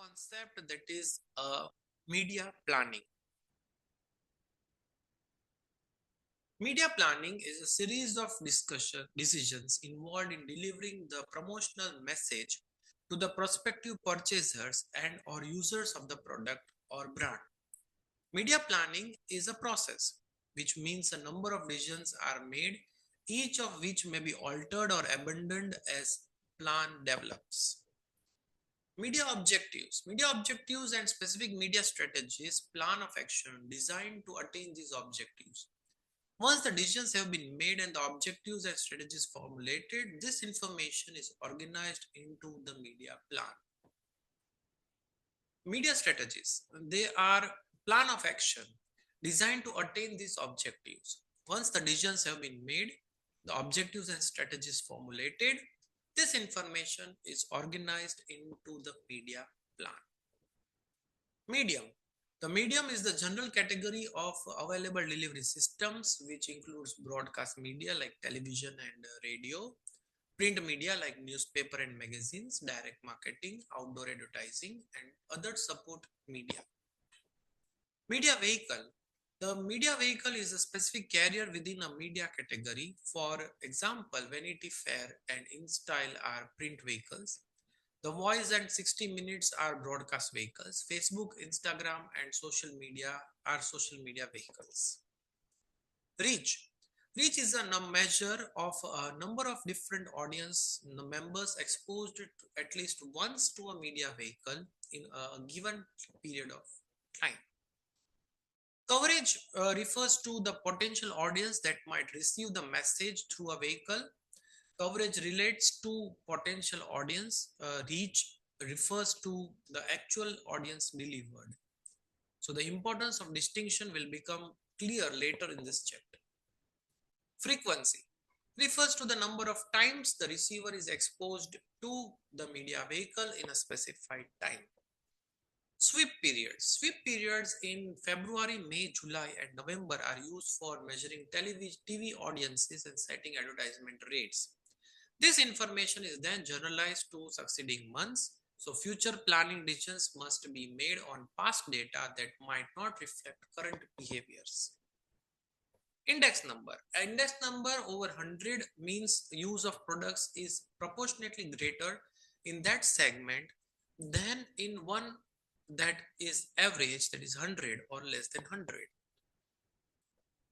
concept that is media planning. Media planning is a series of decisions involved in delivering the promotional message to the prospective purchasers and or users of the product or brand. Media planning is a process, which means a number of decisions are made, each of which may be altered or abandoned as plan develops. Media objectives and specific media strategies, plan of action designed to attain these objectives. Once the decisions have been made and the objectives and strategies formulated, this information is organized into the media plan. Media strategies, they are plan of action designed to attain these objectives. Once the decisions have been made, the objectives and strategies formulated, this information is organized into the media plan. Medium. The medium is the general category of available delivery systems, which includes broadcast media like television and radio, print media like newspaper and magazines, direct marketing, outdoor advertising, and other support media. Media vehicle. The media vehicle is a specific carrier within a media category. For example, Vanity Fair and InStyle are print vehicles. The Voice and 60 Minutes are broadcast vehicles. Facebook, Instagram, and social media are social media vehicles. Reach. Reach is a measure of a number of different audience members exposed at least once to a media vehicle in a given period of time. Coverage refers to the potential audience that might receive the message through a vehicle. Coverage relates to potential audience. Reach refers to the actual audience delivered. So the importance of distinction will become clear later in this chapter. Frequency refers to the number of times the receiver is exposed to the media vehicle in a specified time. Sweep periods. Sweep periods in February, May, July, and November are used for measuring TV audiences and setting advertisement rates. This information is then generalized to succeeding months. So future planning decisions must be made on past data that might not reflect current behaviors. Index number. Index number over 100 means use of products is proportionately greater in that segment than in one that is average, that is 100 or less than 100.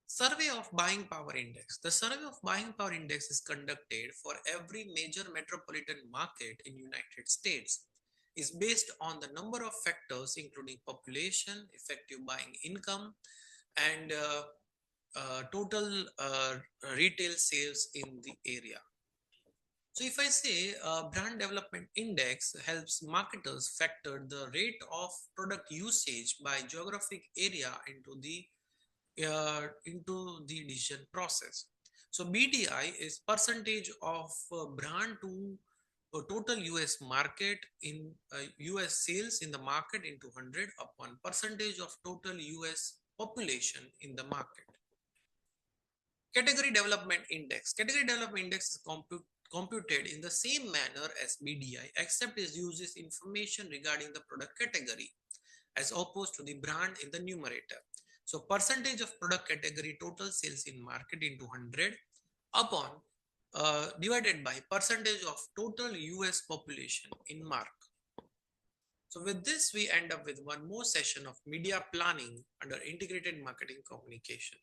Survey of Buying Power Index. The survey of buying power index is conducted for every major metropolitan market in United States. Is based on the number of factors including population, effective buying income, and total retail sales in the area. So if I say brand development index helps marketers factor the rate of product usage by geographic area into the decision process. So BDI is percentage of brand to total US market in US sales in the market into 100 upon percentage of total US population in the market. Category development index. Category development index is computed in the same manner as BDI, except it uses information regarding the product category as opposed to the brand in the numerator. So percentage of product category total sales in market into 100 upon divided by percentage of total US population in mark. So with this, we end up with one more session of media planning under integrated marketing communication.